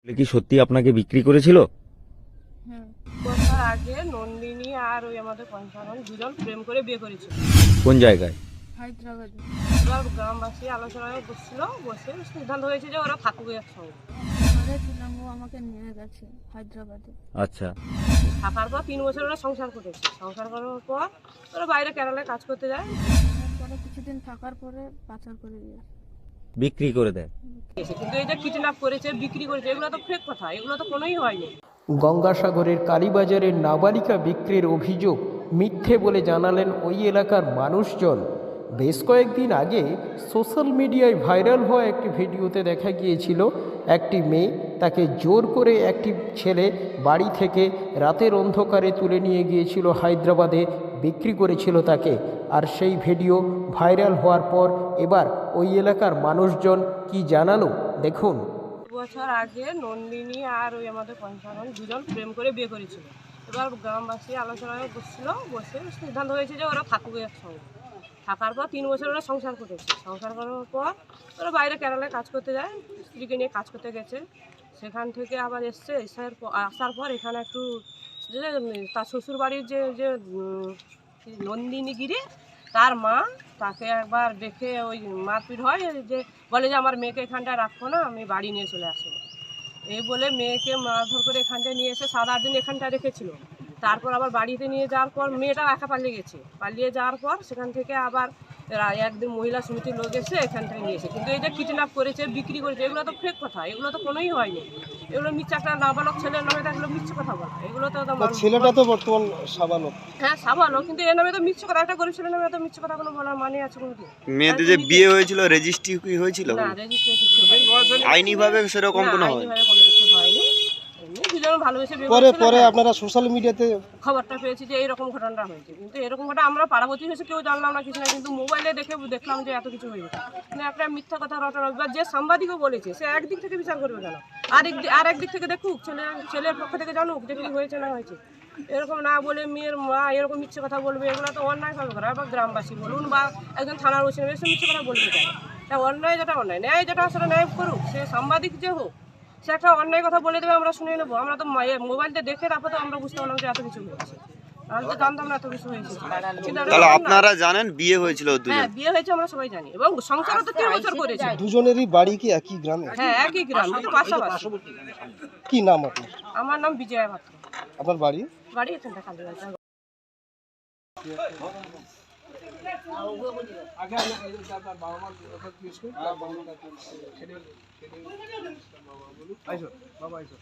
বলে কি সত্যি আপনাকে বিক্রি করেছিল? হুম। বছর আগে নন্দিনী আর ওই আমাদের পঞ্চানন দুজন প্রেম করে বিয়ে করেছিল। কোন জায়গায়? হায়দ্রাবাদে। এবার গ্রামবাসী আলোচনায় বসছিল, বসে সিদ্ধান্ত হয়েছে যে ওরা থাকবে একসঙ্গে। ঘরে ছিলাম, ও আমাকে নিয়ে গেছে হায়দ্রাবাদে। আচ্ছা, থাকার পর 3 বছর ওরা সংসার করেছে। সংসার করার পর ওরা বাইরে কেরালায় কাজ করতে যায়। তারপরে কিছুদিন থাকার পরে পাচার করে দিয়ে বিক্রি করে দেয়। কিন্তু এই যে কিডন্যাপ করেছে, বিক্রি করেছে, এগুলো তো ফেক কথা, এগুলো তো কোনোই হয়নি। গঙ্গাসাগরের কালীবাজারের নাবালিকা বিক্রির অভিযোগ মিথ্যে বলে জানালেন ওই এলাকার মানুষজন। বেশ কয়েকদিন আগে সোশ্যাল মিডিয়ায় ভাইরাল হওয়া একটি ভিডিওতে দেখা গিয়েছিল একটি মেয়ে, তাকে জোর করে একটি ছেলে বাড়ি থেকে রাতের অন্ধকারে তুলে নিয়ে গিয়েছিল হায়দ্রাবাদে, বিক্রি করেছিল তাকে। আর সেই ভিডিও ভাইরাল হওয়ার পর এবার ওই এলাকার মানুষজন কি জানালো দেখুন। বছর আগে নন্দিনী আর ওই আমাদের পঞ্চানন দুজন প্রেম করে বিয়ে করেছিল। এবার গ্রামবাসী আলোচনায় বসছিল, বসে সিদ্ধান্ত হয়েছে যে ওরা থাকবে একসঙ্গে। থাকার পর 3 বছর ওরা সংসার করেছে। সংসার করার পর ওরা বাইরে কেরালায় কাজ করতে যায়, স্ত্রীকে নিয়ে কাজ করতে গেছে। সেখান থেকে আবার এসছে, আসার পর এখানে একটু যে তার শ্বশুর বাড়ির যে যে নন্দিনী গিরি, তার মা তাকে একবার দেখে ওই মারপিট হয়, যে বলে যে আমার মেয়েকে এখানটায় রাখো না, আমি বাড়ি নিয়ে চলে আসবো। এই বলে মেয়েকে মারধর করে এখানটায় নিয়ে এসে 7-8 দিন এখানটায় রেখেছিল। তারপর আবার বাড়িতে নিয়ে যাওয়ার পর মেয়েটাও একা পালিয়ে গেছে। পালিয়ে যাওয়ার পর সেখান থেকে আবার একদিন মহিলা সমিতির লোক এসে এখানটায় নিয়েছে। কিন্তু এই যে কিডন্যাপ করেছে, বিক্রি করেছে, এগুলো তো ফেক কথা, এগুলো তো কোনোই হয়নি। এগুলো মিথ্যা, একটা নাবালক ছেলের নামে তো এগুলো মিথ্যে কথা বলা, এগুলো তো ছেলেটা তো বর্তমান সাবালক। হ্যাঁ সাবালক, কিন্তু এর নামে তো মিথ্যে কথা, একটা গরিব ছেলের নামে তো মিথ্যে কথা কোনো বলার মানে আছে কোনোদিন? মেয়েদের যে বিয়ে হয়েছিল রেজিস্ট্রি কি হয়েছিল? না, রেজিস্ট্রি কিছু হয়নি। আইনি ভাবে সেরকম কোনো না, হয়? আইনিভাবে কোনো কিছু হয়নি। এমনি দুজন ভালোবেসে বিয়ে পরে করেছিল। পরে হ্যাঁ, আপনারা সোশ্যাল মিডিয়াতে খবরটা পেয়েছি যে এইরকম ঘটনাটা হয়েছে, কিন্তু এরকম ঘটনা আমরা পাড়াপতি হয়েছে কেউ জানলাম না, কিছু না, কিন্তু মোবাইলে দেখলাম যে এত কিছু হয়েছে। মানে একটা মিথ্যা কথা রটনা, বা যে সাংবাদিকও বলেছে সে একদিক থেকে বিচার করবে কেন? আর একদিক থেকে দেখুক, ছেলের পক্ষ থেকে জানুক যে কি হয়েছে না হয়েছে। এরকম না বলে মেয়ের মা এরকম মিথ্যে কথা বলবে, এগুলো তো অন্যায় ভাবে করা। বা গ্রামবাসী বলুন বা একজন থানার ওসি এসে মিথ্যে কথা বলবে কেন? তা অন্যায় যেটা অন্যায়, ন্যায় যেটা সেটা ন্যায় করুক। সে সাংবাদিক যে হোক, সে একটা অন্যায় কথা বলে দেবে, আমরা শুনে নেবো। আমরা তো মোবাইলটা দেখে তারপর তো আমরা বুঝতে পারলাম যে এত কিছু হয়েছে। আমি তো জানতাম না এত কিছু হয়েছে। কিন্তু আমরা তাহলে জানতাম না। আপনারা জানেন বিয়ে হয়েছিল হ্যাঁ, দুজন? বিয়ে হয়েছে আমরা সবাই জানি, এবং সংসারও তো 3 বছর করেছে। দুজনেরই বাড়ি কি একই গ্রামে? হ্যাঁ, একই গ্রাম, কিন্তু পাশাপাশি। কি নাম আপনার? আমার নাম বিজয়া পাত্র। আপনার বাড়ি? বাড়ি এখানটা কালীবাজার। আইসো বাবা আইসো।